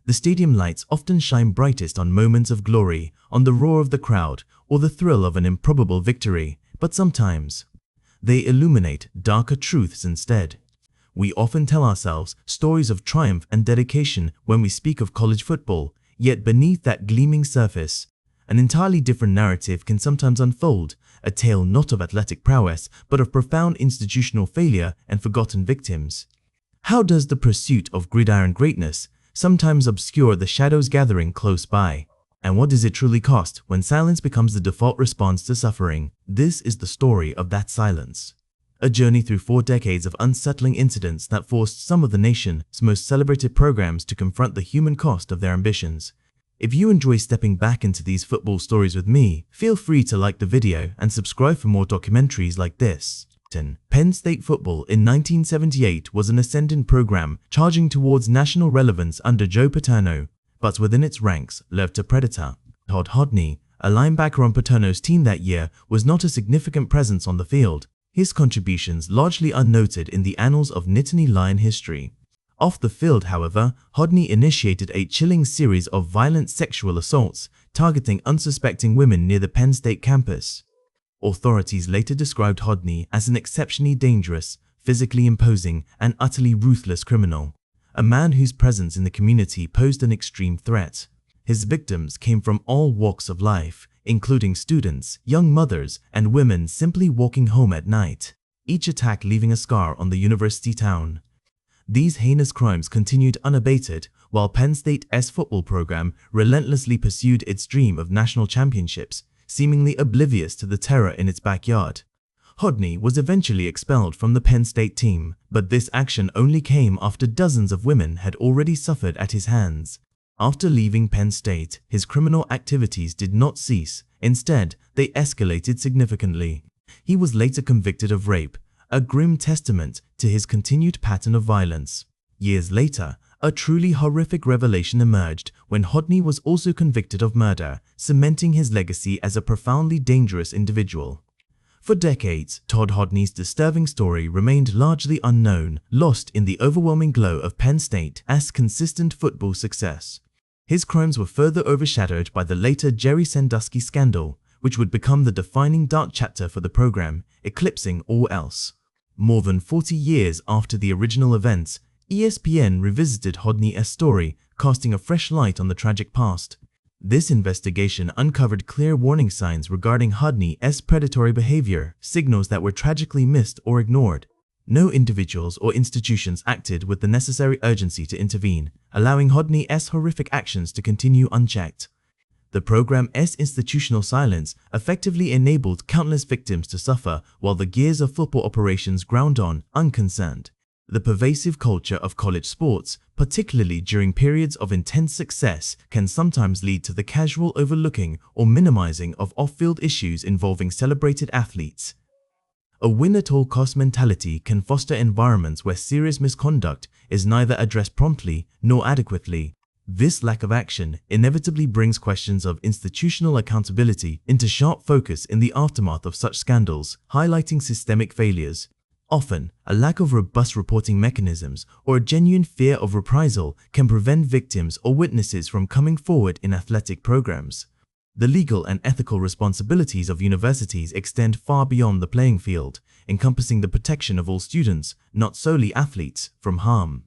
The stadium lights often shine brightest on moments of glory, on the roar of the crowd, or the thrill of an improbable victory, but sometimes they illuminate darker truths instead. We often tell ourselves stories of triumph and dedication when we speak of college football, yet beneath that gleaming surface, an entirely different narrative can sometimes unfold, a tale not of athletic prowess, but of profound institutional failure and forgotten victims. How does the pursuit of gridiron greatness sometimes obscure the shadows gathering close by? And what does it truly cost when silence becomes the default response to suffering? This is the story of that silence. A journey through 4 decades of unsettling incidents that forced some of the nation's most celebrated programs to confront the human cost of their ambitions. If you enjoy stepping back into these football stories with me, feel free to like the video and subscribe for more documentaries like this. Penn State football in 1978 was an ascendant program charging towards national relevance under Joe Paterno, but within its ranks lurked a predator. Todd Hodney, a linebacker on Paterno's team that year, was not a significant presence on the field, his contributions largely unnoted in the annals of Nittany Lion history. Off the field, however, Hodney initiated a chilling series of violent sexual assaults targeting unsuspecting women near the Penn State campus. Authorities later described Hodney as an exceptionally dangerous, physically imposing, and utterly ruthless criminal, a man whose presence in the community posed an extreme threat. His victims came from all walks of life, including students, young mothers, and women simply walking home at night, each attack leaving a scar on the university town. These heinous crimes continued unabated, while Penn State's football program relentlessly pursued its dream of national championships, seemingly oblivious to the terror in its backyard. Hodney was eventually expelled from the Penn State team, but this action only came after dozens of women had already suffered at his hands. After leaving Penn State, his criminal activities did not cease. Instead, they escalated significantly. He was later convicted of rape, a grim testament to his continued pattern of violence. Years later, a truly horrific revelation emerged when Hodney was also convicted of murder, cementing his legacy as a profoundly dangerous individual. For decades, Todd Hodney's disturbing story remained largely unknown, lost in the overwhelming glow of Penn State's consistent football success. His crimes were further overshadowed by the later Jerry Sandusky scandal, which would become the defining dark chapter for the program, eclipsing all else. More than 40 years after the original events, ESPN revisited Hodney's story, casting a fresh light on the tragic past. This investigation uncovered clear warning signs regarding Hodney's predatory behavior, signals that were tragically missed or ignored. No individuals or institutions acted with the necessary urgency to intervene, allowing Hodney's horrific actions to continue unchecked. The program's institutional silence effectively enabled countless victims to suffer while the gears of football operations ground on, unconcerned. The pervasive culture of college sports, particularly during periods of intense success, can sometimes lead to the casual overlooking or minimizing of off-field issues involving celebrated athletes. A win-at-all-cost mentality can foster environments where serious misconduct is neither addressed promptly nor adequately. This lack of action inevitably brings questions of institutional accountability into sharp focus in the aftermath of such scandals, highlighting systemic failures. Often, a lack of robust reporting mechanisms or a genuine fear of reprisal can prevent victims or witnesses from coming forward in athletic programs. The legal and ethical responsibilities of universities extend far beyond the playing field, encompassing the protection of all students, not solely athletes, from harm.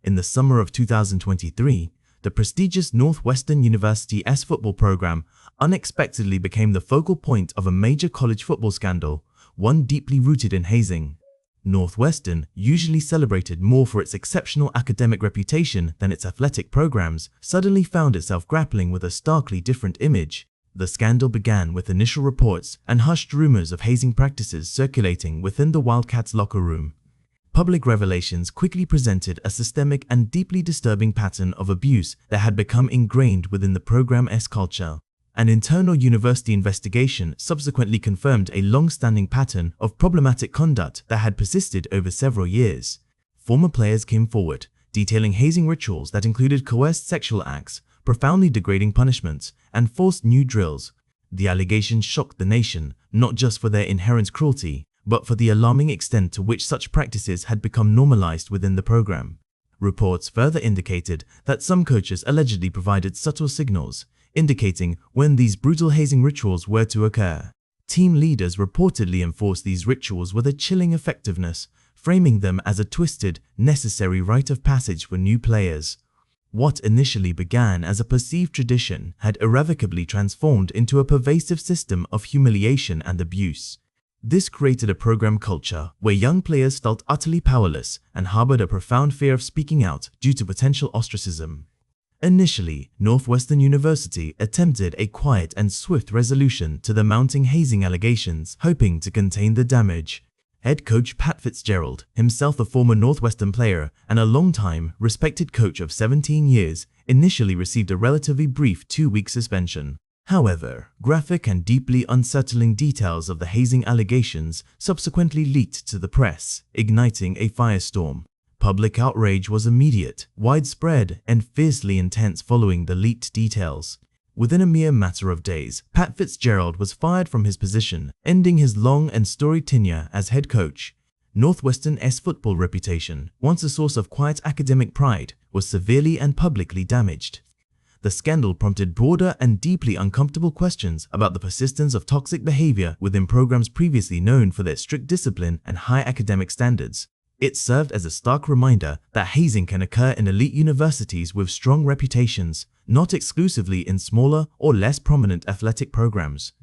In the summer of 2023, the prestigious Northwestern University's football program unexpectedly became the focal point of a major college football scandal, one deeply rooted in hazing. Northwestern, usually celebrated more for its exceptional academic reputation than its athletic programs, suddenly found itself grappling with a starkly different image. The scandal began with initial reports and hushed rumors of hazing practices circulating within the Wildcats' locker room. Public revelations quickly presented a systemic and deeply disturbing pattern of abuse that had become ingrained within the program's culture. An internal university investigation subsequently confirmed a long-standing pattern of problematic conduct that had persisted over several years. Former players came forward, detailing hazing rituals that included coerced sexual acts, profoundly degrading punishments, and forced new drills. The allegations shocked the nation, not just for their inherent cruelty, but for the alarming extent to which such practices had become normalized within the program. Reports further indicated that some coaches allegedly provided subtle signals, indicating when these brutal hazing rituals were to occur. Team leaders reportedly enforced these rituals with a chilling effectiveness, framing them as a twisted, necessary rite of passage for new players. What initially began as a perceived tradition had irrevocably transformed into a pervasive system of humiliation and abuse. This created a program culture where young players felt utterly powerless and harbored a profound fear of speaking out due to potential ostracism. Initially, Northwestern University attempted a quiet and swift resolution to the mounting hazing allegations, hoping to contain the damage. Head coach Pat Fitzgerald, himself a former Northwestern player and a long-time, respected coach of 17 years, initially received a relatively brief 2-week suspension. However, graphic and deeply unsettling details of the hazing allegations subsequently leaked to the press, igniting a firestorm. Public outrage was immediate, widespread, and fiercely intense following the leaked details. Within a mere matter of days, Pat Fitzgerald was fired from his position, ending his long and storied tenure as head coach. Northwestern's football reputation, once a source of quiet academic pride, was severely and publicly damaged. The scandal prompted broader and deeply uncomfortable questions about the persistence of toxic behavior within programs previously known for their strict discipline and high academic standards. It served as a stark reminder that hazing can occur in elite universities with strong reputations, not exclusively in smaller or less prominent athletic programs.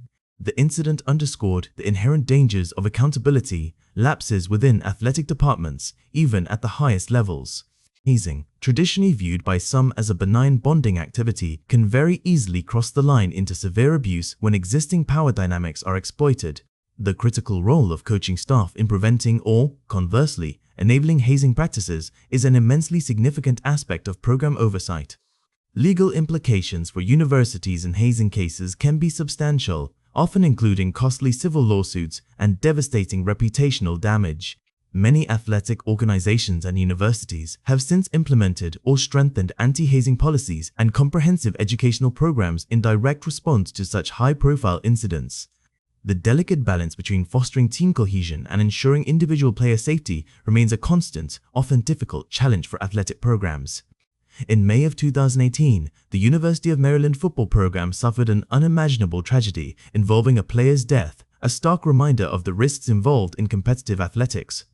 The incident underscored the inherent dangers of accountability, lapses within athletic departments, even at the highest levels. Hazing, traditionally viewed by some as a benign bonding activity, can very easily cross the line into severe abuse when existing power dynamics are exploited. The critical role of coaching staff in preventing or, conversely, enabling hazing practices is an immensely significant aspect of program oversight. Legal implications for universities in hazing cases can be substantial, often including costly civil lawsuits and devastating reputational damage. Many athletic organizations and universities have since implemented or strengthened anti-hazing policies and comprehensive educational programs in direct response to such high-profile incidents. The delicate balance between fostering team cohesion and ensuring individual player safety remains a constant, often difficult challenge for athletic programs. In May of 2018, the University of Maryland football program suffered an unimaginable tragedy involving a player's death, a stark reminder of the risks involved in competitive athletics.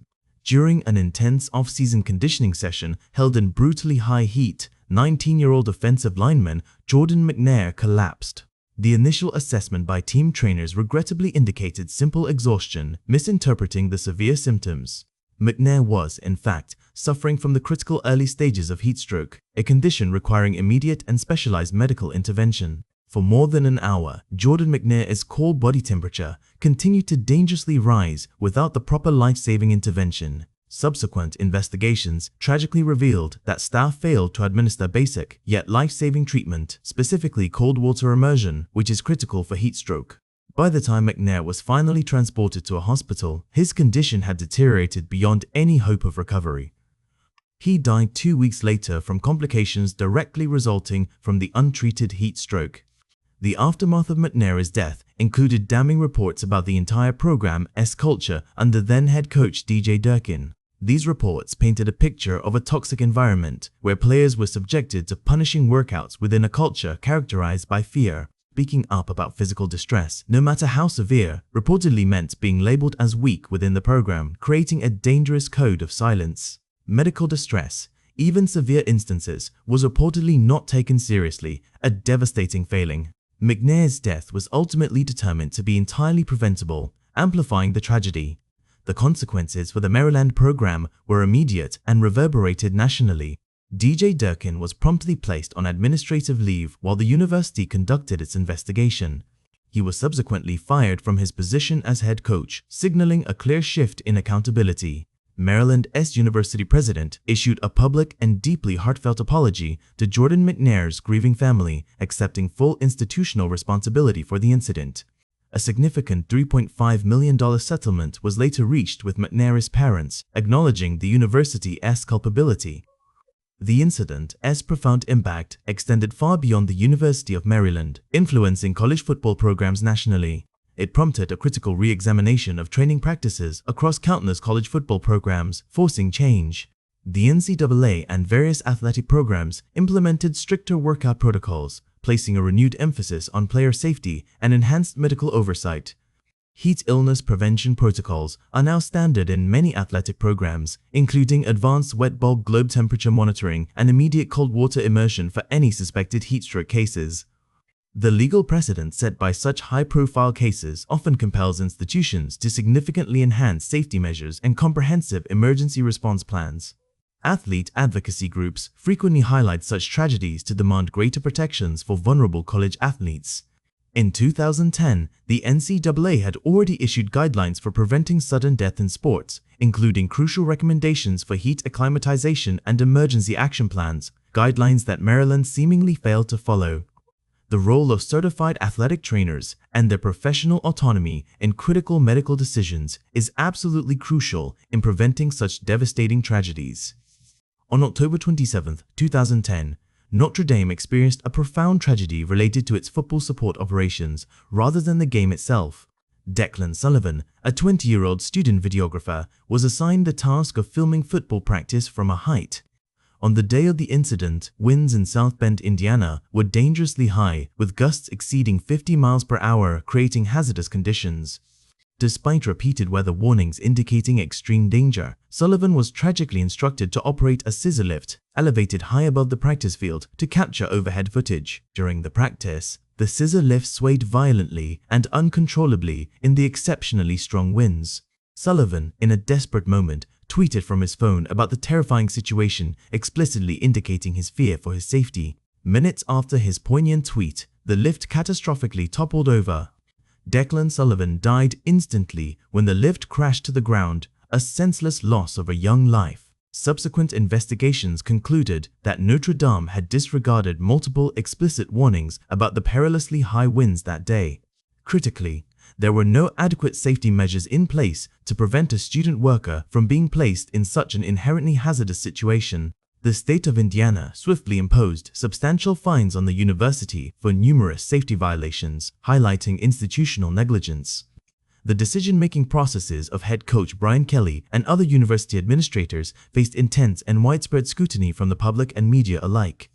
During an intense off-season conditioning session held in brutally high heat, 19-year-old offensive lineman Jordan McNair collapsed. The initial assessment by team trainers regrettably indicated simple exhaustion, misinterpreting the severe symptoms. McNair was, in fact, suffering from the critical early stages of heat stroke, a condition requiring immediate and specialized medical intervention. For more than an hour, Jordan McNair's core body temperature continued to dangerously rise without the proper life-saving intervention. Subsequent investigations tragically revealed that staff failed to administer basic, yet life-saving treatment, specifically cold water immersion, which is critical for heat stroke. By the time McNair was finally transported to a hospital, his condition had deteriorated beyond any hope of recovery. He died 2 weeks later from complications directly resulting from the untreated heat stroke. The aftermath of McNair's death included damning reports about the entire program's culture under then-head coach DJ Durkin. These reports painted a picture of a toxic environment where players were subjected to punishing workouts within a culture characterized by fear. Speaking up about physical distress, no matter how severe, reportedly meant being labeled as weak within the program, creating a dangerous code of silence. Medical distress, even severe instances, was reportedly not taken seriously, a devastating failing. McNair's death was ultimately determined to be entirely preventable, amplifying the tragedy. The consequences for the Maryland program were immediate and reverberated nationally. DJ Durkin was promptly placed on administrative leave while the university conducted its investigation. He was subsequently fired from his position as head coach, signaling a clear shift in accountability. Maryland's university president issued a public and deeply heartfelt apology to Jordan McNair's grieving family, accepting full institutional responsibility for the incident. A significant $3.5 million settlement was later reached with McNair's parents, acknowledging the university's culpability. The incident's profound impact extended far beyond the University of Maryland, influencing college football programs nationally. It prompted a critical re-examination of training practices across countless college football programs, forcing change. The NCAA and various athletic programs implemented stricter workout protocols, placing a renewed emphasis on player safety and enhanced medical oversight. Heat illness prevention protocols are now standard in many athletic programs, including advanced wet bulb globe temperature monitoring and immediate cold water immersion for any suspected heat stroke cases. The legal precedent set by such high-profile cases often compels institutions to significantly enhance safety measures and comprehensive emergency response plans. Athlete advocacy groups frequently highlight such tragedies to demand greater protections for vulnerable college athletes. In 2010, the NCAA had already issued guidelines for preventing sudden death in sports, including crucial recommendations for heat acclimatization and emergency action plans, guidelines that Maryland seemingly failed to follow. The role of certified athletic trainers and their professional autonomy in critical medical decisions is absolutely crucial in preventing such devastating tragedies. On October 27, 2010, Notre Dame experienced a profound tragedy related to its football support operations rather than the game itself. Declan Sullivan, a 20-year-old student videographer, was assigned the task of filming football practice from a height. On the day of the incident, winds in South Bend, Indiana were dangerously high, with gusts exceeding 50 miles per hour, creating hazardous conditions. Despite repeated weather warnings indicating extreme danger, Sullivan was tragically instructed to operate a scissor lift, elevated high above the practice field, to capture overhead footage. During the practice, the scissor lift swayed violently and uncontrollably in the exceptionally strong winds. Sullivan, in a desperate moment, tweeted from his phone about the terrifying situation, explicitly indicating his fear for his safety. Minutes after his poignant tweet, the lift catastrophically toppled over. Declan Sullivan died instantly when the lift crashed to the ground, a senseless loss of a young life. Subsequent investigations concluded that Notre Dame had disregarded multiple explicit warnings about the perilously high winds that day. Critically, there were no adequate safety measures in place to prevent a student worker from being placed in such an inherently hazardous situation. The state of Indiana swiftly imposed substantial fines on the university for numerous safety violations, highlighting institutional negligence. The decision-making processes of head coach Brian Kelly and other university administrators faced intense and widespread scrutiny from the public and media alike.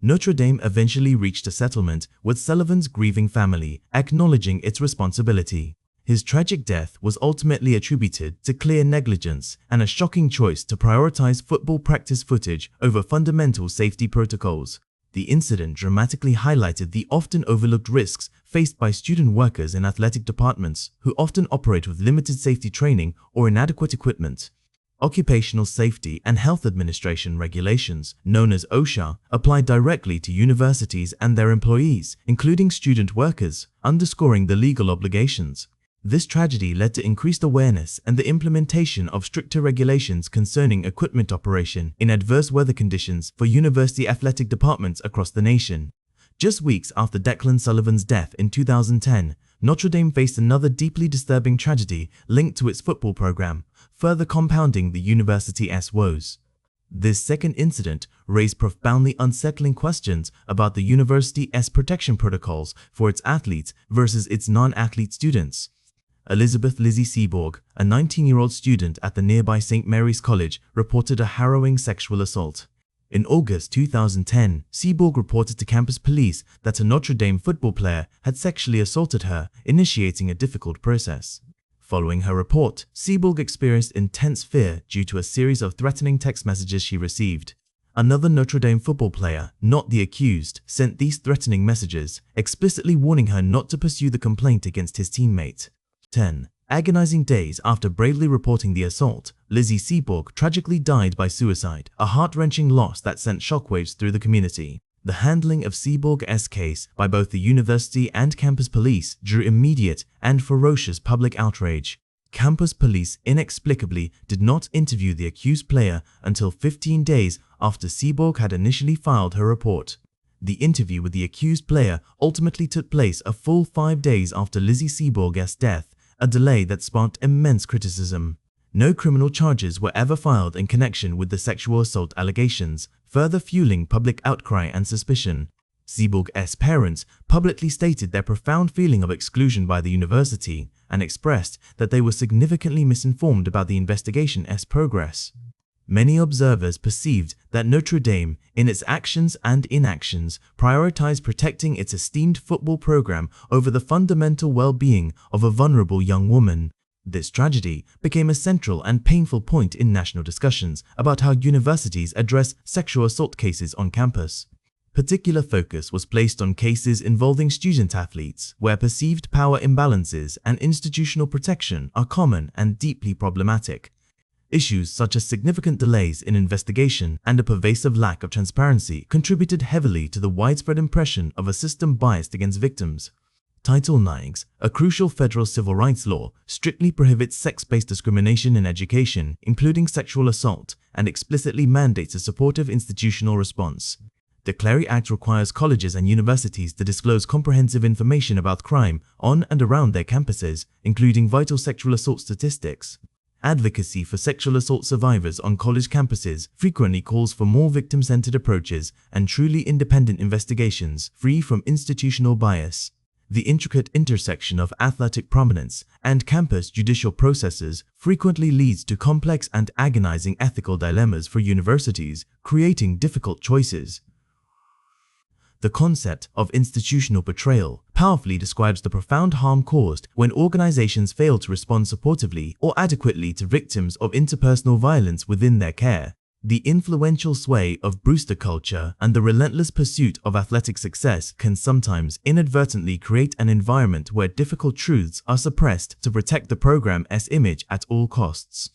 Notre Dame eventually reached a settlement with Sullivan's grieving family, acknowledging its responsibility. His tragic death was ultimately attributed to clear negligence and a shocking choice to prioritize football practice footage over fundamental safety protocols. The incident dramatically highlighted the often overlooked risks faced by student workers in athletic departments who often operate with limited safety training or inadequate equipment. Occupational Safety and Health Administration regulations, known as OSHA, apply directly to universities and their employees, including student workers, underscoring the legal obligations. This tragedy led to increased awareness and the implementation of stricter regulations concerning equipment operation in adverse weather conditions for university athletic departments across the nation. Just weeks after Declan Sullivan's death in 2010, Notre Dame faced another deeply disturbing tragedy linked to its football program, further compounding the university's woes. This second incident raised profoundly unsettling questions about the university's protection protocols for its athletes versus its non-athlete students. Elizabeth Lizzie Seaborg, a 19-year-old student at the nearby St. Mary's College, reported a harrowing sexual assault. In August 2010, Seaborg reported to campus police that a Notre Dame football player had sexually assaulted her, initiating a difficult process. Following her report, Seaborg experienced intense fear due to a series of threatening text messages she received. Another Notre Dame football player, not the accused, sent these threatening messages, explicitly warning her not to pursue the complaint against his teammate. 10 agonizing days after bravely reporting the assault, Lizzie Seaborg tragically died by suicide, a heart-wrenching loss that sent shockwaves through the community. The handling of Seaborg's case by both the university and campus police drew immediate and ferocious public outrage. Campus police inexplicably did not interview the accused player until 15 days after Seaborg had initially filed her report. The interview with the accused player ultimately took place a full 5 days after Lizzie Seaborg's death, a delay that sparked immense criticism. No criminal charges were ever filed in connection with the sexual assault allegations, further fueling public outcry and suspicion. Seaborg's parents publicly stated their profound feeling of exclusion by the university and expressed that they were significantly misinformed about the investigation's progress. Many observers perceived that Notre Dame, in its actions and inactions, prioritized protecting its esteemed football program over the fundamental well-being of a vulnerable young woman. This tragedy became a central and painful point in national discussions about how universities address sexual assault cases on campus. Particular focus was placed on cases involving student athletes, where perceived power imbalances and institutional protection are common and deeply problematic. Issues such as significant delays in investigation and a pervasive lack of transparency contributed heavily to the widespread impression of a system biased against victims. Title IX, a crucial federal civil rights law, strictly prohibits sex-based discrimination in education, including sexual assault, and explicitly mandates a supportive institutional response. The Clery Act requires colleges and universities to disclose comprehensive information about crime on and around their campuses, including vital sexual assault statistics. Advocacy for sexual assault survivors on college campuses frequently calls for more victim-centered approaches and truly independent investigations free from institutional bias. The intricate intersection of athletic prominence and campus judicial processes frequently leads to complex and agonizing ethical dilemmas for universities, creating difficult choices. The concept of institutional betrayal powerfully describes the profound harm caused when organizations fail to respond supportively or adequately to victims of interpersonal violence within their care. The influential sway of Brewster culture and the relentless pursuit of athletic success can sometimes inadvertently create an environment where difficult truths are suppressed to protect the program's image at all costs.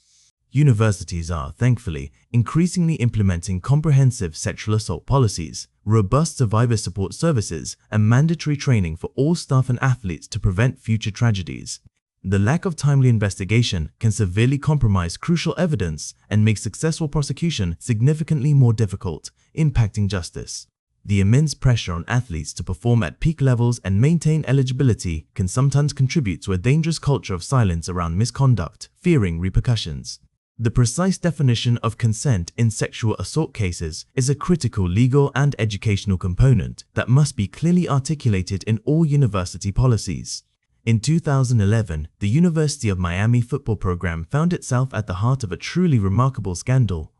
Universities are, thankfully, increasingly implementing comprehensive sexual assault policies, robust survivor support services, and mandatory training for all staff and athletes to prevent future tragedies. The lack of timely investigation can severely compromise crucial evidence and make successful prosecution significantly more difficult, impacting justice. The immense pressure on athletes to perform at peak levels and maintain eligibility can sometimes contribute to a dangerous culture of silence around misconduct, fearing repercussions. The precise definition of consent in sexual assault cases is a critical legal and educational component that must be clearly articulated in all university policies. In 2011, the University of Miami football program found itself at the heart of a truly remarkable scandal,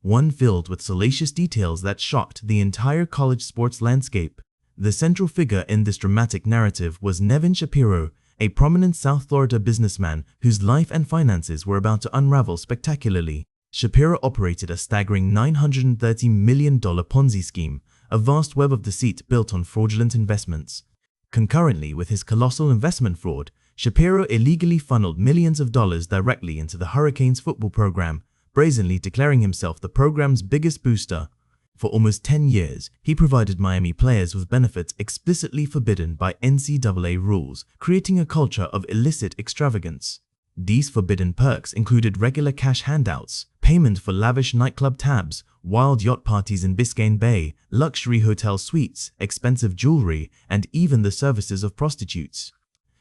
one filled with salacious details that shocked the entire college sports landscape. The central figure in this dramatic narrative was Nevin Shapiro, a prominent South Florida businessman whose life and finances were about to unravel spectacularly. Shapiro operated a staggering $930 million Ponzi scheme, a vast web of deceit built on fraudulent investments. Concurrently with his colossal investment fraud, Shapiro illegally funneled millions of dollars directly into the Hurricanes football program, brazenly declaring himself the program's biggest booster. For almost 10 years, he provided Miami players with benefits explicitly forbidden by NCAA rules, creating a culture of illicit extravagance. These forbidden perks included regular cash handouts, payment for lavish nightclub tabs, wild yacht parties in Biscayne Bay, luxury hotel suites, expensive jewelry, and even the services of prostitutes.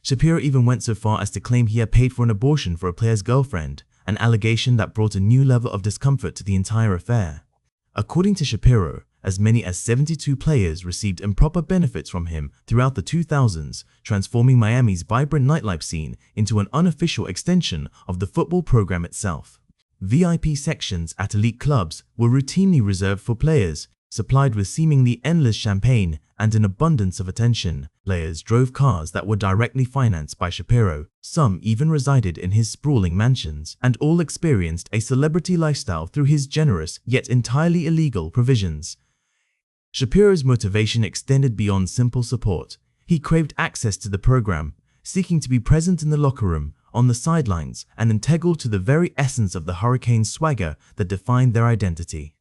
Shapiro even went so far as to claim he had paid for an abortion for a player's girlfriend, an allegation that brought a new level of discomfort to the entire affair. According to Shapiro, as many as 72 players received improper benefits from him throughout the 2000s, transforming Miami's vibrant nightlife scene into an unofficial extension of the football program itself. VIP sections at elite clubs were routinely reserved for players, supplied with seemingly endless champagne and an abundance of attention. Players drove cars that were directly financed by Shapiro. Some even resided in his sprawling mansions, and all experienced a celebrity lifestyle through his generous yet entirely illegal provisions. Shapiro's motivation extended beyond simple support. He craved access to the program, seeking to be present in the locker room, on the sidelines, and integral to the very essence of the Hurricanes' swagger that defined their identity.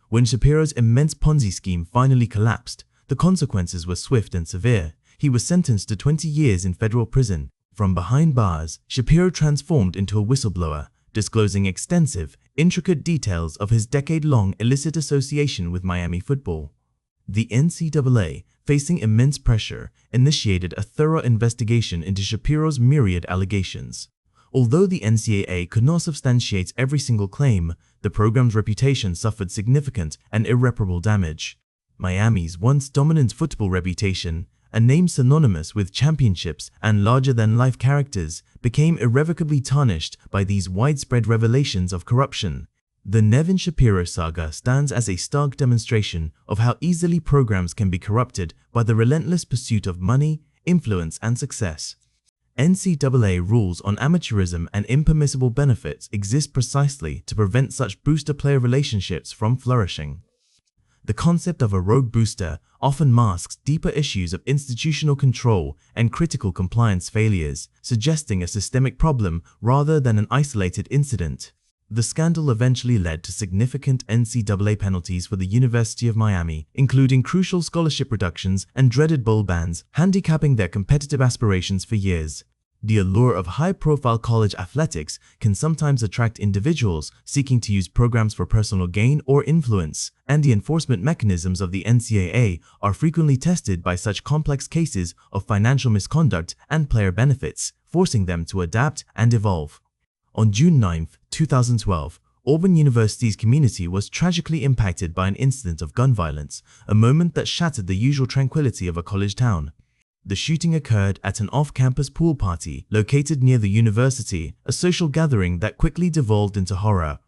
When Shapiro's immense Ponzi scheme finally collapsed, the consequences were swift and severe. He was sentenced to 20 years in federal prison. From behind bars, Shapiro transformed into a whistleblower, disclosing extensive, intricate details of his decade-long illicit association with Miami football. The NCAA, facing immense pressure, initiated a thorough investigation into Shapiro's myriad allegations. Although the NCAA could not substantiate every single claim, the program's reputation suffered significant and irreparable damage. Miami's once dominant football reputation, a name synonymous with championships and larger-than-life characters, became irrevocably tarnished by these widespread revelations of corruption. The Nevin Shapiro saga stands as a stark demonstration of how easily programs can be corrupted by the relentless pursuit of money, influence, and success. NCAA rules on amateurism and impermissible benefits exist precisely to prevent such booster-player relationships from flourishing. The concept of a rogue booster often masks deeper issues of institutional control and critical compliance failures, suggesting a systemic problem rather than an isolated incident. The scandal eventually led to significant NCAA penalties for the University of Miami, including crucial scholarship reductions and dreaded bowl bans, handicapping their competitive aspirations for years. The allure of high-profile college athletics can sometimes attract individuals seeking to use programs for personal gain or influence, and the enforcement mechanisms of the NCAA are frequently tested by such complex cases of financial misconduct and player benefits, forcing them to adapt and evolve. On June 9, 2012, Auburn University's community was tragically impacted by an incident of gun violence, a moment that shattered the usual tranquility of a college town. The shooting occurred at an off-campus pool party located near the university, a social gathering that quickly devolved into horror.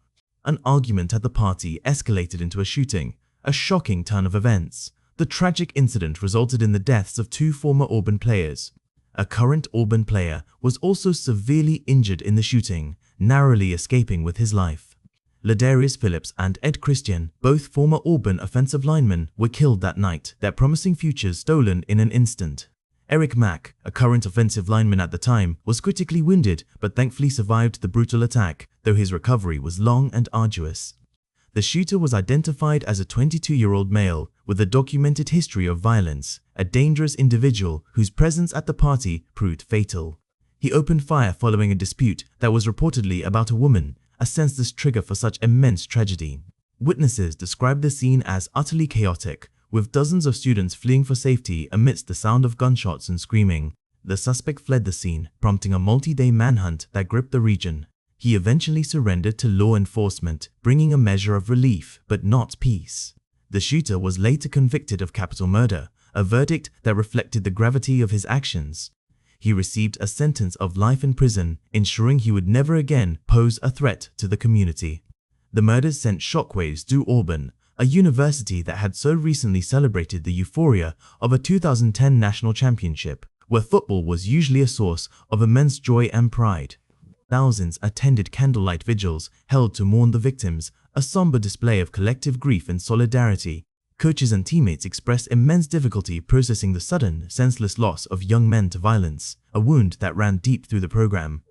An argument at the party escalated into a shooting, a shocking turn of events. The tragic incident resulted in the deaths of 2 former Auburn players. A current Auburn player was also severely injured in the shooting, narrowly escaping with his life. Ladarius Phillips and Ed Christian, both former Auburn offensive linemen, were killed that night, their promising futures stolen in an instant. Eric Mack, a current offensive lineman at the time, was critically wounded but thankfully survived the brutal attack, though his recovery was long and arduous. The shooter was identified as a 22-year-old male with a documented history of violence, a dangerous individual whose presence at the party proved fatal. He opened fire following a dispute that was reportedly about a woman, a senseless trigger for such immense tragedy. Witnesses described the scene as utterly chaotic, with dozens of students fleeing for safety amidst the sound of gunshots and screaming. The suspect fled the scene, prompting a multi-day manhunt that gripped the region. He eventually surrendered to law enforcement, bringing a measure of relief, but not peace. The shooter was later convicted of capital murder, a verdict that reflected the gravity of his actions. He received a sentence of life in prison, ensuring he would never again pose a threat to the community. The murders sent shockwaves through Auburn, a university that had so recently celebrated the euphoria of a 2010 national championship, where football was usually a source of immense joy and pride. Thousands attended candlelight vigils held to mourn the victims, a somber display of collective grief and solidarity. Coaches and teammates expressed immense difficulty processing the sudden, senseless loss of young men to violence, a wound that ran deep through the program.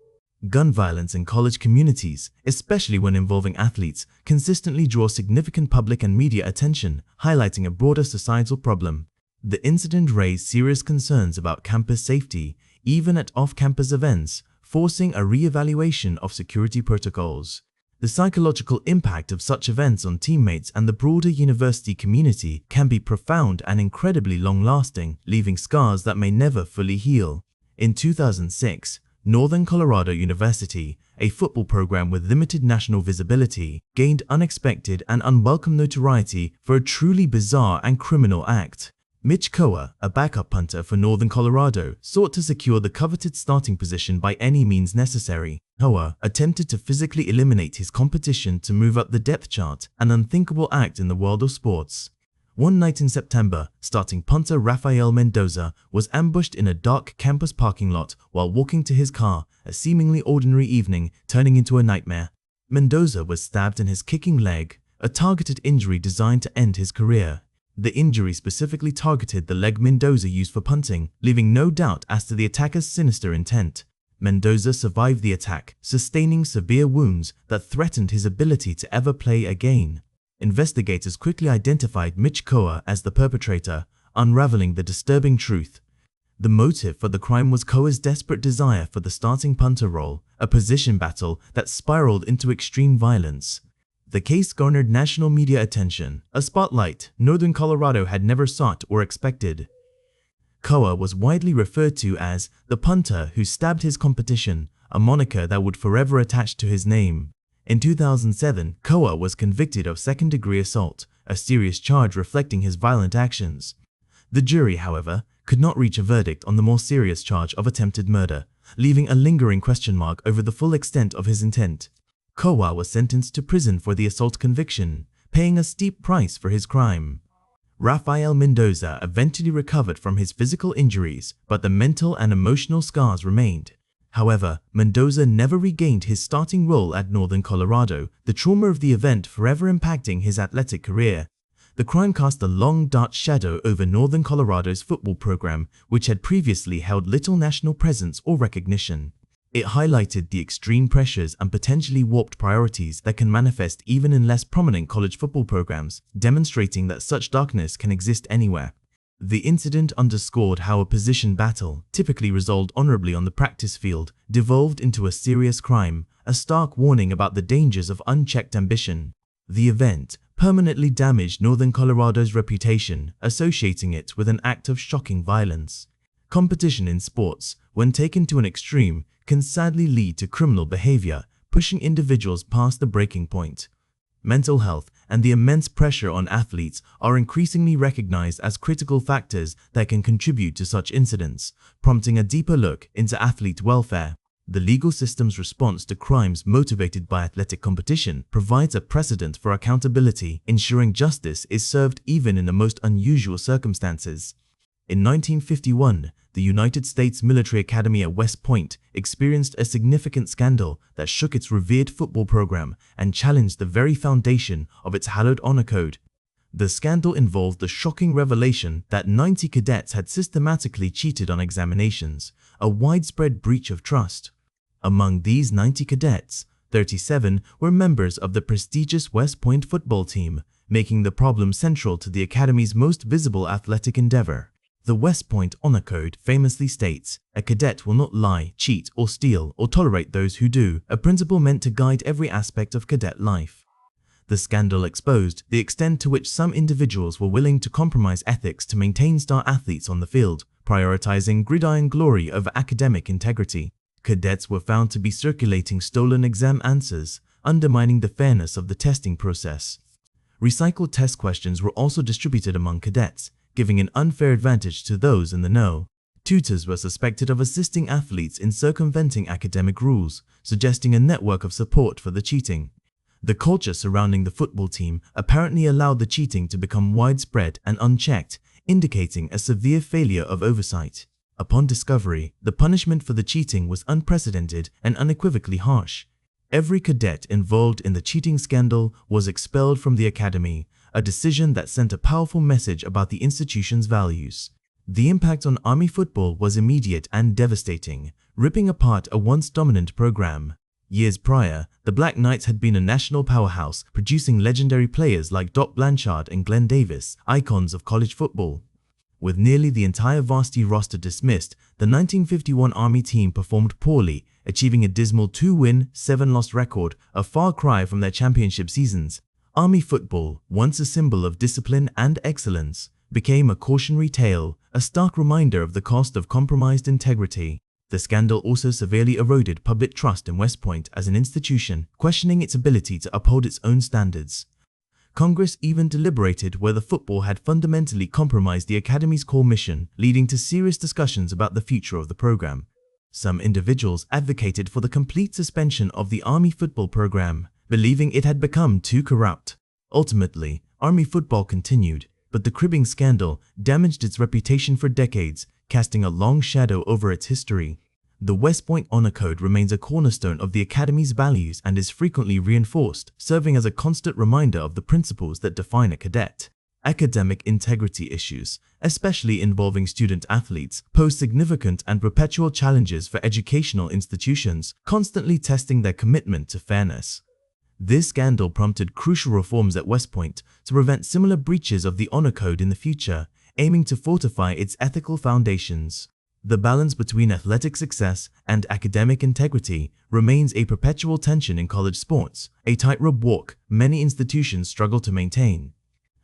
Gun violence in college communities, especially when involving athletes, consistently draws significant public and media attention, highlighting a broader societal problem. The incident raised serious concerns about campus safety, even at off-campus events, forcing a re-evaluation of security protocols. The psychological impact of such events on teammates and the broader university community can be profound and incredibly long-lasting, leaving scars that may never fully heal. In 2006, Northern Colorado University, a football program with limited national visibility, gained unexpected and unwelcome notoriety for a truly bizarre and criminal act. Mitch Koa, a backup punter for Northern Colorado, sought to secure the coveted starting position by any means necessary. Koa attempted to physically eliminate his competition to move up the depth chart, an unthinkable act in the world of sports. One night in September, starting punter Rafael Mendoza was ambushed in a dark campus parking lot while walking to his car, a seemingly ordinary evening turning into a nightmare. Mendoza was stabbed in his kicking leg, a targeted injury designed to end his career. The injury specifically targeted the leg Mendoza used for punting, leaving no doubt as to the attacker's sinister intent. Mendoza survived the attack, sustaining severe wounds that threatened his ability to ever play again. Investigators quickly identified Mitch Koa as the perpetrator, unraveling the disturbing truth. The motive for the crime was Koa's desperate desire for the starting punter role, a position battle that spiraled into extreme violence. The case garnered national media attention, a spotlight Northern Colorado had never sought or expected. Koa was widely referred to as the punter who stabbed his competition, a moniker that would forever attach to his name. In 2007, Koa was convicted of second-degree assault, a serious charge reflecting his violent actions. The jury, however, could not reach a verdict on the more serious charge of attempted murder, leaving a lingering question mark over the full extent of his intent. Kowa was sentenced to prison for the assault conviction, paying a steep price for his crime. Rafael Mendoza eventually recovered from his physical injuries, but the mental and emotional scars remained. However, Mendoza never regained his starting role at Northern Colorado, the trauma of the event forever impacting his athletic career. The crime cast a long dark shadow over Northern Colorado's football program, which had previously held little national presence or recognition. It highlighted the extreme pressures and potentially warped priorities that can manifest even in less prominent college football programs, demonstrating that such darkness can exist anywhere. The incident underscored how a position battle, typically resolved honorably on the practice field, devolved into a serious crime, a stark warning about the dangers of unchecked ambition. The event permanently damaged Northern Colorado's reputation, associating it with an act of shocking violence. Competition in sports, when taken to an extreme, can sadly lead to criminal behavior, pushing individuals past the breaking point. Mental health and the immense pressure on athletes are increasingly recognized as critical factors that can contribute to such incidents, prompting a deeper look into athlete welfare. The legal system's response to crimes motivated by athletic competition provides a precedent for accountability, ensuring justice is served even in the most unusual circumstances. In 1951, the United States Military Academy at West Point experienced a significant scandal that shook its revered football program and challenged the very foundation of its hallowed honor code. The scandal involved the shocking revelation that 90 cadets had systematically cheated on examinations, a widespread breach of trust. Among these 90 cadets, 37 were members of the prestigious West Point football team, making the problem central to the Academy's most visible athletic endeavor. The West Point Honor Code famously states, "A cadet will not lie, cheat, or steal, or tolerate those who do," a principle meant to guide every aspect of cadet life. The scandal exposed the extent to which some individuals were willing to compromise ethics to maintain star athletes on the field, prioritizing gridiron glory over academic integrity. Cadets were found to be circulating stolen exam answers, undermining the fairness of the testing process. Recycled test questions were also distributed among cadets, giving an unfair advantage to those in the know. Tutors were suspected of assisting athletes in circumventing academic rules, suggesting a network of support for the cheating. The culture surrounding the football team apparently allowed the cheating to become widespread and unchecked, indicating a severe failure of oversight. Upon discovery, the punishment for the cheating was unprecedented and unequivocally harsh. Every cadet involved in the cheating scandal was expelled from the academy, a decision that sent a powerful message about the institution's values. The impact on Army football was immediate and devastating, ripping apart a once dominant program. Years prior, the Black Knights had been a national powerhouse, producing legendary players like Doc Blanchard and Glenn Davis, icons of college football. With nearly the entire varsity roster dismissed, the 1951 Army team performed poorly, achieving a dismal 2-win, 7-loss record, a far cry from their championship seasons. Army football, once a symbol of discipline and excellence, became a cautionary tale, a stark reminder of the cost of compromised integrity. The scandal also severely eroded public trust in West Point as an institution, questioning its ability to uphold its own standards. Congress even deliberated whether football had fundamentally compromised the Academy's core mission, leading to serious discussions about the future of the program. Some individuals advocated for the complete suspension of the Army football program, believing it had become too corrupt. Ultimately, Army football continued, but the cribbing scandal damaged its reputation for decades, casting a long shadow over its history. The West Point Honor Code remains a cornerstone of the Academy's values and is frequently reinforced, serving as a constant reminder of the principles that define a cadet. Academic integrity issues, especially involving student athletes, pose significant and perpetual challenges for educational institutions, constantly testing their commitment to fairness. This scandal prompted crucial reforms at West Point to prevent similar breaches of the Honor Code in the future, aiming to fortify its ethical foundations. The balance between athletic success and academic integrity remains a perpetual tension in college sports, a tightrope walk many institutions struggle to maintain.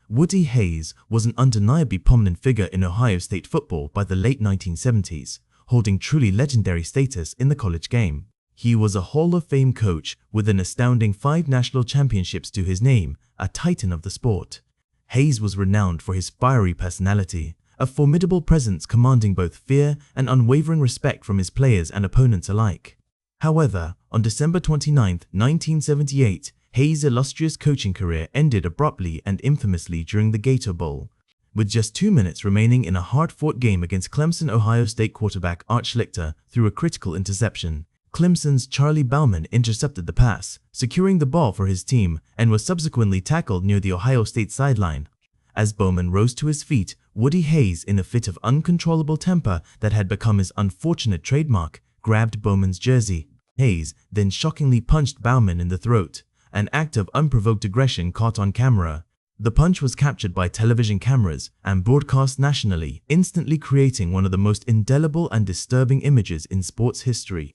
Woody Hayes was an undeniably prominent figure in Ohio State football by the late 1970s, holding truly legendary status in the college game. He was a Hall of Fame coach with an astounding 5 national championships to his name, a titan of the sport. Hayes was renowned for his fiery personality, a formidable presence commanding both fear and unwavering respect from his players and opponents alike. However, On December 29, 1978, Hayes' illustrious coaching career ended abruptly and infamously during the Gator Bowl. With just 2 minutes remaining in a hard-fought game against Clemson, Ohio State quarterback Art Schlichter threw a critical interception. Clemson's Charlie Bauman intercepted the pass, securing the ball for his team, and was subsequently tackled near the Ohio State sideline. As Bauman rose to his feet, Woody Hayes, in a fit of uncontrollable temper that had become his unfortunate trademark, grabbed Bauman's jersey. Hayes then shockingly punched Bauman in the throat, an act of unprovoked aggression caught on camera. The punch was captured by television cameras and broadcast nationally, instantly creating one of the most indelible and disturbing images in sports history.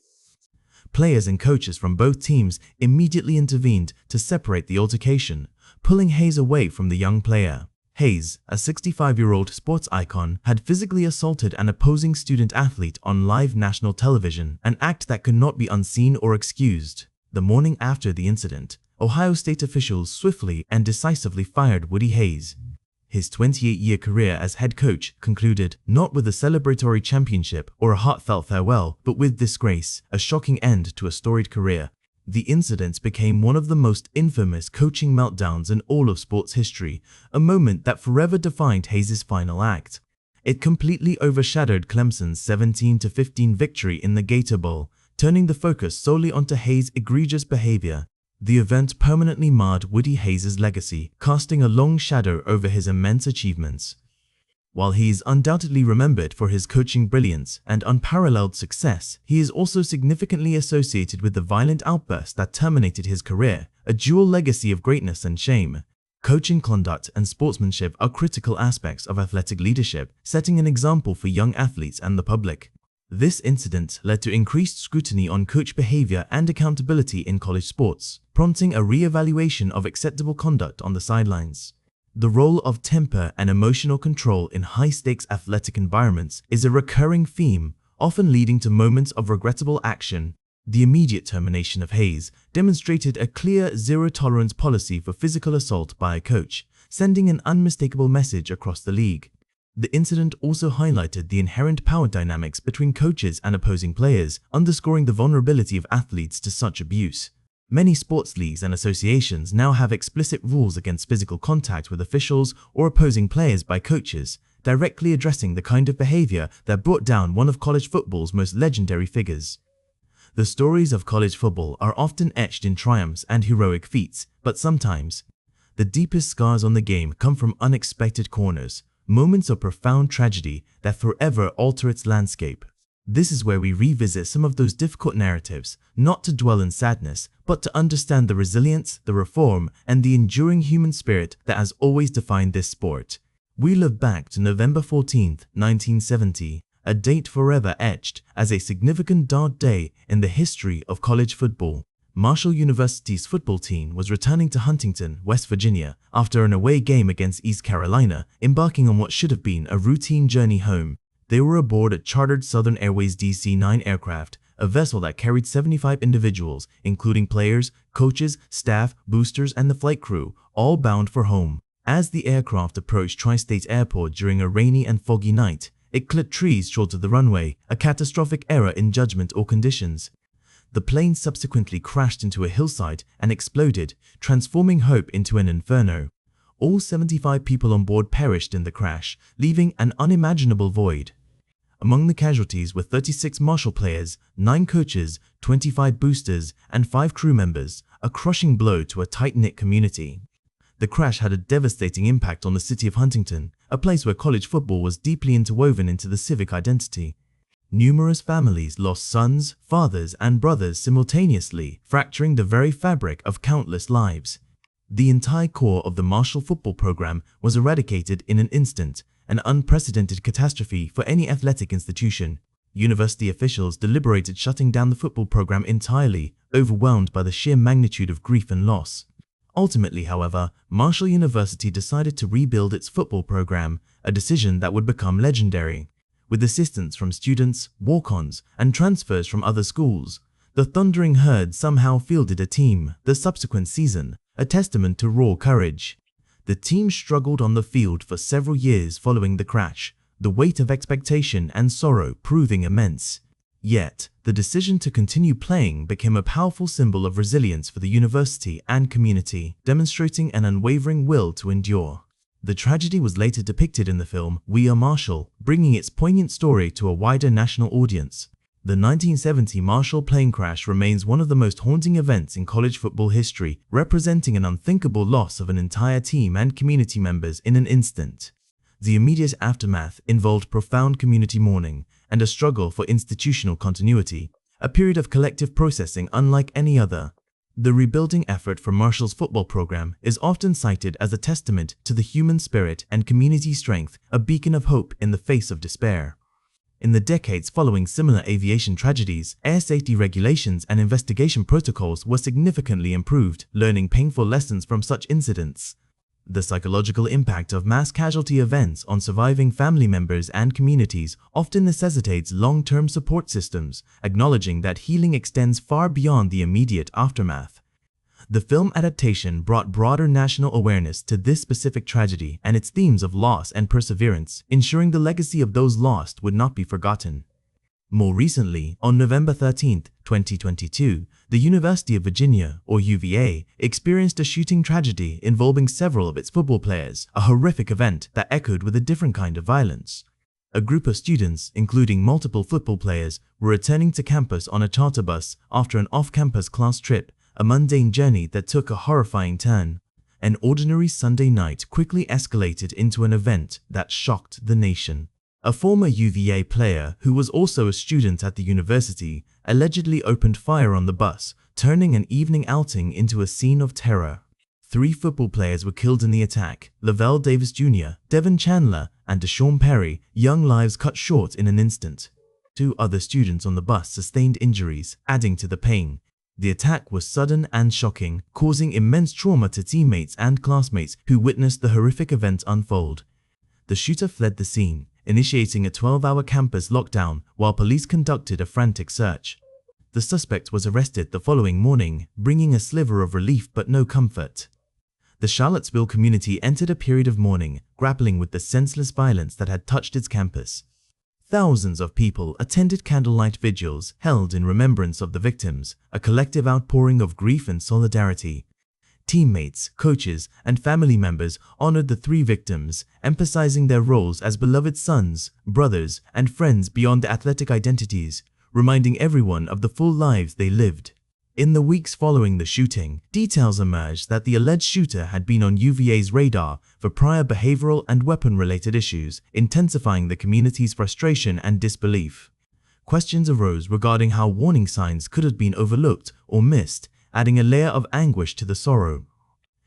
Players and coaches from both teams immediately intervened to separate the altercation, pulling Hayes away from the young player. Hayes, a 65-year-old sports icon, had physically assaulted an opposing student-athlete on live national television, an act that could not be unseen or excused. The morning after the incident, Ohio State officials swiftly and decisively fired Woody Hayes. His 28-year career as head coach concluded not with a celebratory championship or a heartfelt farewell, but with disgrace, a shocking end to a storied career. The incident became one of the most infamous coaching meltdowns in all of sports history, a moment that forever defined Hayes' final act. It completely overshadowed Clemson's 17-15 victory in the Gator Bowl, turning the focus solely onto Hayes' egregious behavior. The event permanently marred Woody Hayes' legacy, casting a long shadow over his immense achievements. While he is undoubtedly remembered for his coaching brilliance and unparalleled success, he is also significantly associated with the violent outburst that terminated his career, a dual legacy of greatness and shame. Coaching conduct and sportsmanship are critical aspects of athletic leadership, setting an example for young athletes and the public. This incident led to increased scrutiny on coach behavior and accountability in college sports, prompting a re-evaluation of acceptable conduct on the sidelines. The role of temper and emotional control in high-stakes athletic environments is a recurring theme, often leading to moments of regrettable action. The immediate termination of Hayes demonstrated a clear zero-tolerance policy for physical assault by a coach, sending an unmistakable message across the league. The incident also highlighted the inherent power dynamics between coaches and opposing players, underscoring the vulnerability of athletes to such abuse. Many sports leagues and associations now have explicit rules against physical contact with officials or opposing players by coaches, directly addressing the kind of behavior that brought down one of college football's most legendary figures. The stories of college football are often etched in triumphs and heroic feats, but sometimes, the deepest scars on the game come from unexpected corners, moments of profound tragedy that forever alter its landscape. This is where we revisit some of those difficult narratives, not to dwell in sadness, but to understand the resilience, the reform, and the enduring human spirit that has always defined this sport. We look back to November 14, 1970, a date forever etched as a significant dark day in the history of college football. Marshall University's football team was returning to Huntington, West Virginia, after an away game against East Carolina, embarking on what should have been a routine journey home. They were aboard a chartered Southern Airways DC-9 aircraft, a vessel that carried 75 individuals, including players, coaches, staff, boosters, and the flight crew, all bound for home. As the aircraft approached Tri-State Airport during a rainy and foggy night, it clipped trees short of the runway, a catastrophic error in judgment or conditions. The plane subsequently crashed into a hillside and exploded, transforming hope into an inferno. All 75 people on board perished in the crash, leaving an unimaginable void. Among the casualties were 36 Marshall players, 9 coaches, 25 boosters, and 5 crew members, a crushing blow to a tight-knit community. The crash had a devastating impact on the city of Huntington, a place where college football was deeply interwoven into the civic identity. Numerous families lost sons, fathers, and brothers simultaneously, fracturing the very fabric of countless lives. The entire core of the Marshall football program was eradicated in an instant, an unprecedented catastrophe for any athletic institution. University officials deliberated shutting down the football program entirely, overwhelmed by the sheer magnitude of grief and loss. Ultimately, however, Marshall University decided to rebuild its football program, a decision that would become legendary. With assistance from students, walk-ons, and transfers from other schools, the Thundering Herd somehow fielded a team the subsequent season, a testament to raw courage. The team struggled on the field for several years following the crash, the weight of expectation and sorrow proving immense. Yet, the decision to continue playing became a powerful symbol of resilience for the university and community, demonstrating an unwavering will to endure. The tragedy was later depicted in the film We Are Marshall, bringing its poignant story to a wider national audience. The 1970 Marshall plane crash remains one of the most haunting events in college football history, representing an unthinkable loss of an entire team and community members in an instant. The immediate aftermath involved profound community mourning and a struggle for institutional continuity, a period of collective processing unlike any other. The rebuilding effort for Marshall's football program is often cited as a testament to the human spirit and community strength, a beacon of hope in the face of despair. In the decades following similar aviation tragedies, air safety regulations and investigation protocols were significantly improved, learning painful lessons from such incidents. The psychological impact of mass casualty events on surviving family members and communities often necessitates long-term support systems, acknowledging that healing extends far beyond the immediate aftermath. The film adaptation brought broader national awareness to this specific tragedy and its themes of loss and perseverance, ensuring the legacy of those lost would not be forgotten. More recently, on November 13, 2022, the University of Virginia, or UVA, experienced a shooting tragedy involving several of its football players, a horrific event that echoed with a different kind of violence. A group of students, including multiple football players, were returning to campus on a charter bus after an off-campus class trip, a mundane journey that took a horrifying turn. An ordinary Sunday night quickly escalated into an event that shocked the nation. A former UVA player, who was also a student at the university, allegedly opened fire on the bus, turning an evening outing into a scene of terror. 3 football players were killed in the attack: Lavelle Davis Jr., Devin Chandler, and Deshaun Perry, young lives cut short in an instant. 2 other students on the bus sustained injuries, adding to the pain. The attack was sudden and shocking, causing immense trauma to teammates and classmates who witnessed the horrific event unfold. The shooter fled the scene, initiating a 12-hour campus lockdown while police conducted a frantic search. The suspect was arrested the following morning, bringing a sliver of relief but no comfort. The Charlottesville community entered a period of mourning, grappling with the senseless violence that had touched its campus. Thousands of people attended candlelight vigils held in remembrance of the victims, a collective outpouring of grief and solidarity. Teammates, coaches, and family members honored the 3 victims, emphasizing their roles as beloved sons, brothers, and friends beyond their athletic identities, reminding everyone of the full lives they lived. In the weeks following the shooting, details emerged that the alleged shooter had been on UVA's radar for prior behavioral and weapon-related issues, intensifying the community's frustration and disbelief. Questions arose regarding how warning signs could have been overlooked or missed, adding a layer of anguish to the sorrow.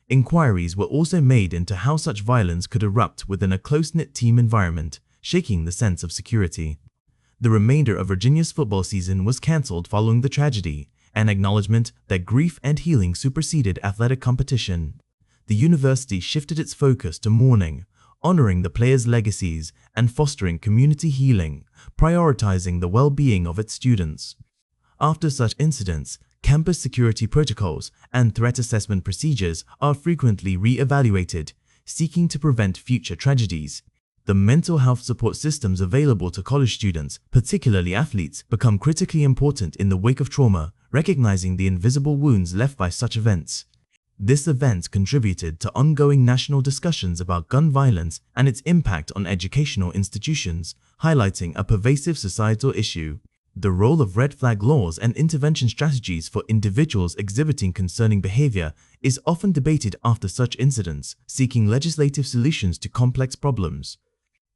Inquiries were also made into how such violence could erupt within a close-knit team environment, shaking the sense of security. The remainder of Virginia's football season was cancelled following the tragedy, an acknowledgement that grief and healing superseded athletic competition. The university shifted its focus to mourning, honoring the players' legacies, and fostering community healing, prioritizing the well-being of its students. After such incidents, campus security protocols and threat assessment procedures are frequently re-evaluated, seeking to prevent future tragedies. The mental health support systems available to college students, particularly athletes, become critically important in the wake of trauma, recognizing the invisible wounds left by such events. This event contributed to ongoing national discussions about gun violence and its impact on educational institutions, highlighting a pervasive societal issue. The role of red flag laws and intervention strategies for individuals exhibiting concerning behavior is often debated after such incidents, seeking legislative solutions to complex problems.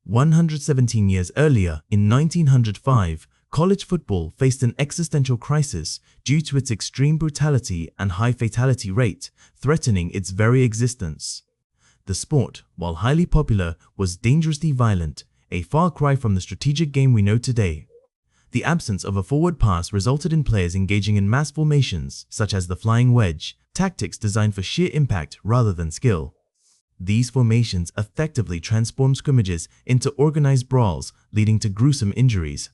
117 years earlier, in 1905, college football faced an existential crisis due to its extreme brutality and high fatality rate, threatening its very existence. The sport, while highly popular, was dangerously violent, a far cry from the strategic game we know today. The absence of a forward pass resulted in players engaging in mass formations, such as the flying wedge, tactics designed for sheer impact rather than skill. These formations effectively transformed scrimmages into organized brawls, leading to gruesome injuries.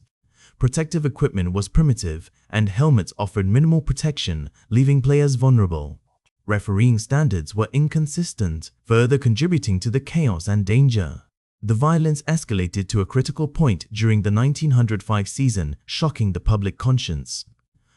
Protective equipment was primitive, and helmets offered minimal protection, leaving players vulnerable. Refereeing standards were inconsistent, further contributing to the chaos and danger. The violence escalated to a critical point during the 1905 season, shocking the public conscience.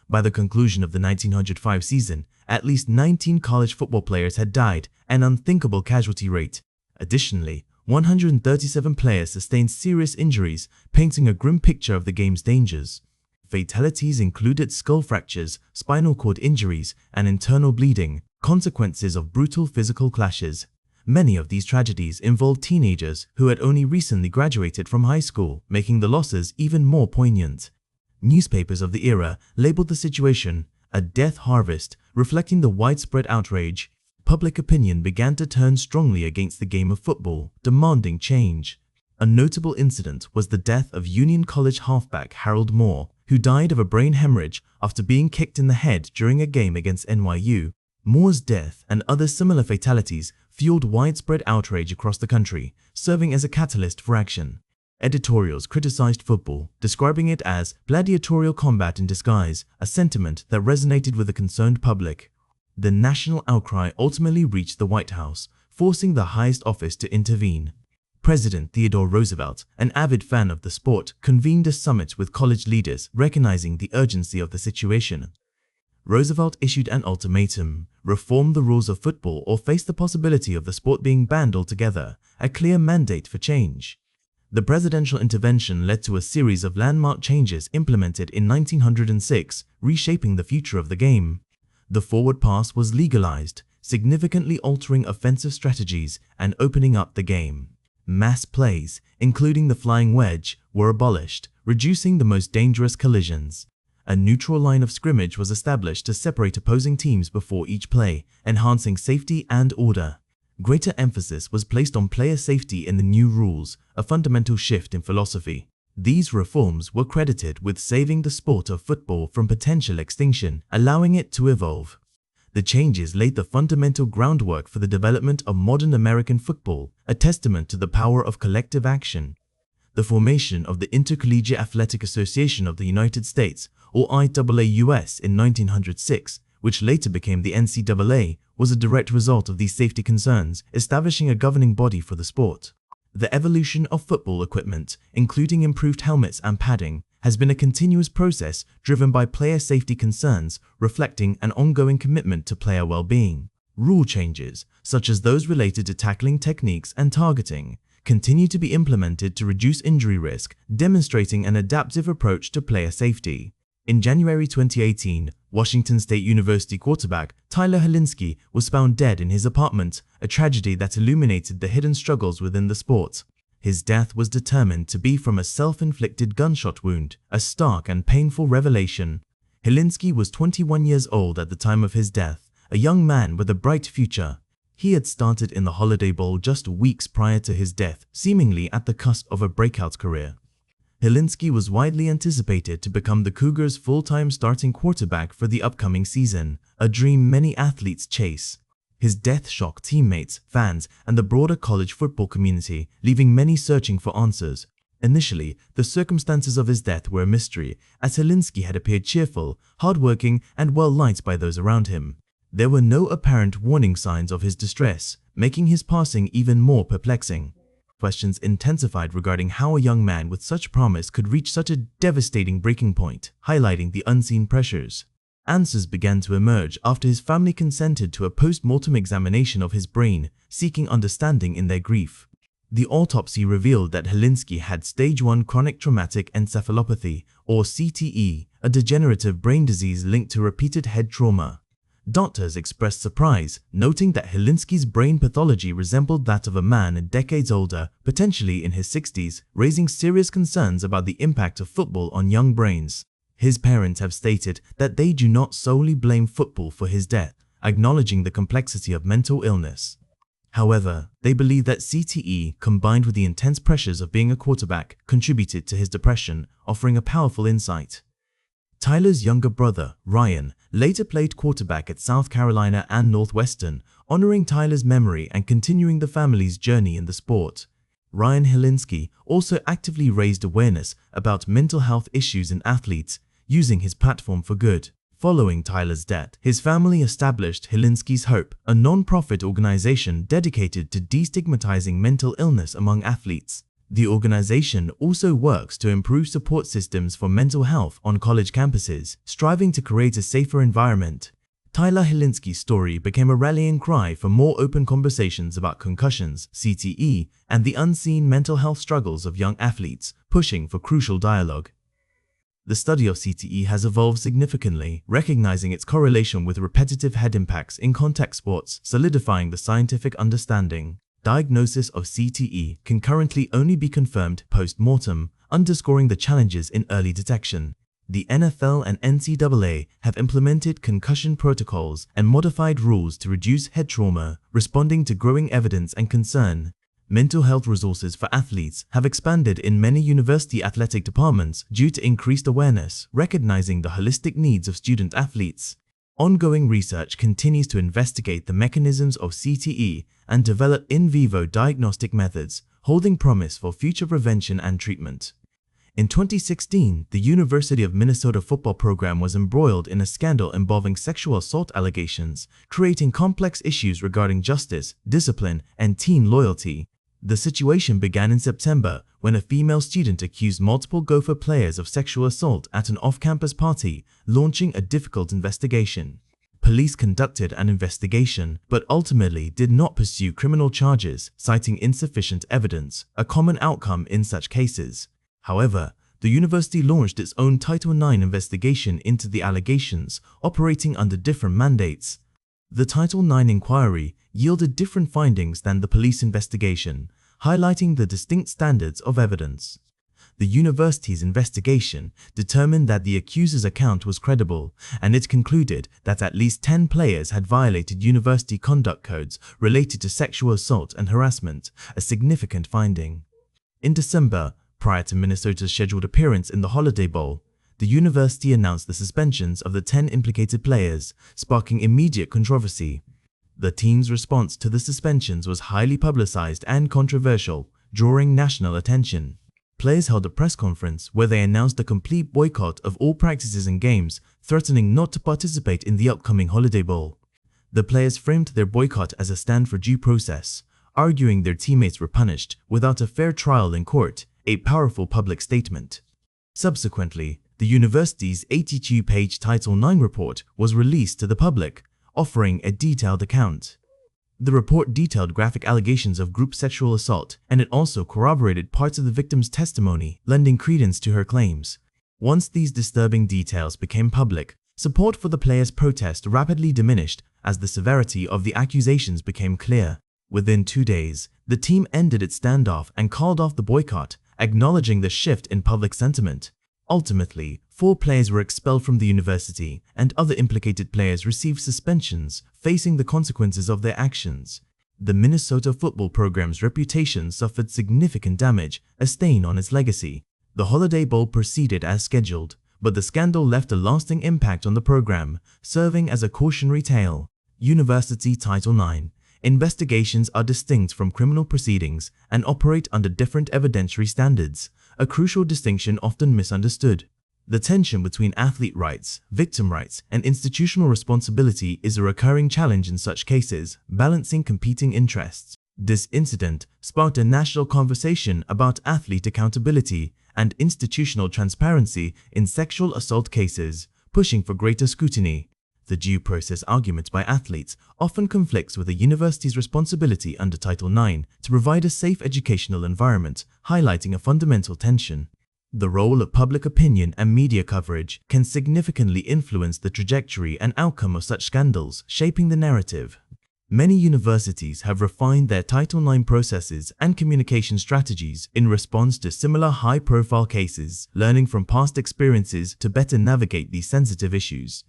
By the conclusion of the 1905 season, at least 19 college football players had died, an unthinkable casualty rate. Additionally, 137 players sustained serious injuries, painting a grim picture of the game's dangers. Fatalities included skull fractures, spinal cord injuries, and internal bleeding, consequences of brutal physical clashes. Many of these tragedies involved teenagers who had only recently graduated from high school, making the losses even more poignant. Newspapers of the era labeled the situation a death harvest, reflecting the widespread outrage. Public opinion began to turn strongly against the game of football, demanding change. A notable incident was the death of Union College halfback Harold Moore, who died of a brain hemorrhage after being kicked in the head during a game against NYU. Moore's death and other similar fatalities fueled widespread outrage across the country, serving as a catalyst for action. Editorials criticized football, describing it as gladiatorial combat in disguise, a sentiment that resonated with the concerned public. The national outcry ultimately reached the White House, forcing the highest office to intervene. President Theodore Roosevelt, an avid fan of the sport, convened a summit with college leaders, recognizing the urgency of the situation. Roosevelt issued an ultimatum: reform the rules of football or face the possibility of the sport being banned altogether, a clear mandate for change. The presidential intervention led to a series of landmark changes implemented in 1906, reshaping the future of the game. The forward pass was legalized, significantly altering offensive strategies and opening up the game. Mass plays, including the flying wedge, were abolished, reducing the most dangerous collisions. A neutral line of scrimmage was established to separate opposing teams before each play, enhancing safety and order. Greater emphasis was placed on player safety in the new rules, a fundamental shift in philosophy. These reforms were credited with saving the sport of football from potential extinction, allowing it to evolve. The changes laid the fundamental groundwork for the development of modern American football, a testament to the power of collective action. The formation of the Intercollegiate Athletic Association of the United States, or IAAUS, in 1906, which later became the NCAA, was a direct result of these safety concerns, establishing a governing body for the sport. The evolution of football equipment, including improved helmets and padding, has been a continuous process driven by player safety concerns, reflecting an ongoing commitment to player well-being. Rule changes, such as those related to tackling techniques and targeting, continue to be implemented to reduce injury risk, demonstrating an adaptive approach to player safety. In January 2018, Washington State University quarterback Tyler Hilinski was found dead in his apartment, a tragedy that illuminated the hidden struggles within the sport. His death was determined to be from a self-inflicted gunshot wound, a stark and painful revelation. Hilinski was 21 years old at the time of his death, a young man with a bright future. He had started in the Holiday Bowl just weeks prior to his death, seemingly at the cusp of a breakout career. Hilinski was widely anticipated to become the Cougars' full-time starting quarterback for the upcoming season, a dream many athletes chase. His death shocked teammates, fans, and the broader college football community, leaving many searching for answers. Initially, the circumstances of his death were a mystery, as Hilinski had appeared cheerful, hardworking, and well-liked by those around him. There were no apparent warning signs of his distress, making his passing even more perplexing. Questions intensified regarding how a young man with such promise could reach such a devastating breaking point, highlighting the unseen pressures. Answers began to emerge after his family consented to a post-mortem examination of his brain, seeking understanding in their grief. The autopsy revealed that Hilinski had stage 1 chronic traumatic encephalopathy, or CTE, a degenerative brain disease linked to repeated head trauma. Doctors expressed surprise, noting that Hilinski's brain pathology resembled that of a man decades older, potentially in his 60s, raising serious concerns about the impact of football on young brains. His parents have stated that they do not solely blame football for his death, acknowledging the complexity of mental illness. However, they believe that CTE, combined with the intense pressures of being a quarterback, contributed to his depression, offering a powerful insight. Tyler's younger brother, Ryan, later played quarterback at South Carolina and Northwestern, honoring Tyler's memory and continuing the family's journey in the sport. Ryan Hilinski also actively raised awareness about mental health issues in athletes, using his platform for good. Following Tyler's death, his family established Helinski's Hope, a non-profit organization dedicated to destigmatizing mental illness among athletes. The organization also works to improve support systems for mental health on college campuses, striving to create a safer environment. Tyler Helinski's story became a rallying cry for more open conversations about concussions, CTE, and the unseen mental health struggles of young athletes, pushing for crucial dialogue. The study of CTE has evolved significantly, recognizing its correlation with repetitive head impacts in contact sports, solidifying the scientific understanding. Diagnosis of CTE can currently only be confirmed post-mortem, underscoring the challenges in early detection. The NFL and NCAA have implemented concussion protocols and modified rules to reduce head trauma, responding to growing evidence and concern. Mental health resources for athletes have expanded in many university athletic departments due to increased awareness, recognizing the holistic needs of student athletes. Ongoing research continues to investigate the mechanisms of CTE and develop in vivo diagnostic methods, holding promise for future prevention and treatment. In 2016, the University of Minnesota football program was embroiled in a scandal involving sexual assault allegations, creating complex issues regarding justice, discipline, and teen loyalty. The situation began in September when a female student accused multiple Gopher players of sexual assault at an off-campus party, launching a difficult investigation. Police conducted an investigation, but ultimately did not pursue criminal charges, citing insufficient evidence, a common outcome in such cases. However, the university launched its own Title IX investigation into the allegations, operating under different mandates. The Title IX inquiry yielded different findings than the police investigation, highlighting the distinct standards of evidence. The university's investigation determined that the accuser's account was credible, and it concluded that at least 10 players had violated university conduct codes related to sexual assault and harassment, a significant finding. In December, prior to Minnesota's scheduled appearance in the Holiday Bowl, the university announced the suspensions of the 10 implicated players, sparking immediate controversy. The team's response to the suspensions was highly publicized and controversial, drawing national attention. Players held a press conference where they announced a complete boycott of all practices and games, threatening not to participate in the upcoming Holiday Bowl. The players framed their boycott as a stand for due process, arguing their teammates were punished without a fair trial in court, a powerful public statement. Subsequently, the university's 82-page Title IX report was released to the public, offering a detailed account. The report detailed graphic allegations of group sexual assault, and it also corroborated parts of the victim's testimony, lending credence to her claims. Once these disturbing details became public, support for the players' protest rapidly diminished as the severity of the accusations became clear. Within 2 days, the team ended its standoff and called off the boycott, acknowledging the shift in public sentiment. Ultimately, 4 players were expelled from the university, and other implicated players received suspensions, facing the consequences of their actions. The Minnesota football program's reputation suffered significant damage, a stain on its legacy. The Holiday Bowl proceeded as scheduled, but the scandal left a lasting impact on the program, serving as a cautionary tale. University Title IX. Investigations are distinct from criminal proceedings and operate under different evidentiary standards, a crucial distinction often misunderstood. The tension between athlete rights, victim rights, and institutional responsibility is a recurring challenge in such cases, balancing competing interests. This incident sparked a national conversation about athlete accountability and institutional transparency in sexual assault cases, pushing for greater scrutiny. The due process argument by athletes often conflicts with the university's responsibility under Title IX to provide a safe educational environment, highlighting a fundamental tension. The role of public opinion and media coverage can significantly influence the trajectory and outcome of such scandals, shaping the narrative. Many universities have refined their Title IX processes and communication strategies in response to similar high-profile cases, learning from past experiences to better navigate these sensitive issues.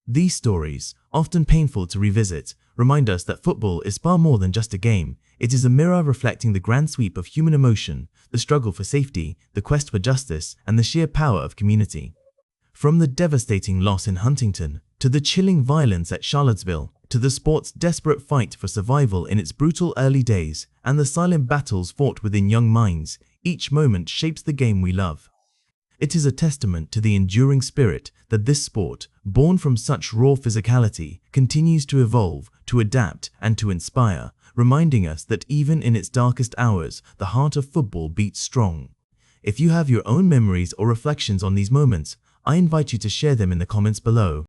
These stories, often painful to revisit, remind us that football is far more than just a game. It is a mirror reflecting the grand sweep of human emotion, the struggle for safety, the quest for justice, and the sheer power of community. From the devastating loss in Huntington, to the chilling violence at Charlottesville, to the sport's desperate fight for survival in its brutal early days, and the silent battles fought within young minds, each moment shapes the game we love. It is a testament to the enduring spirit that this sport, born from such raw physicality, continues to evolve, to adapt, and to inspire, reminding us that even in its darkest hours, the heart of football beats strong. If you have your own memories or reflections on these moments, I invite you to share them in the comments below.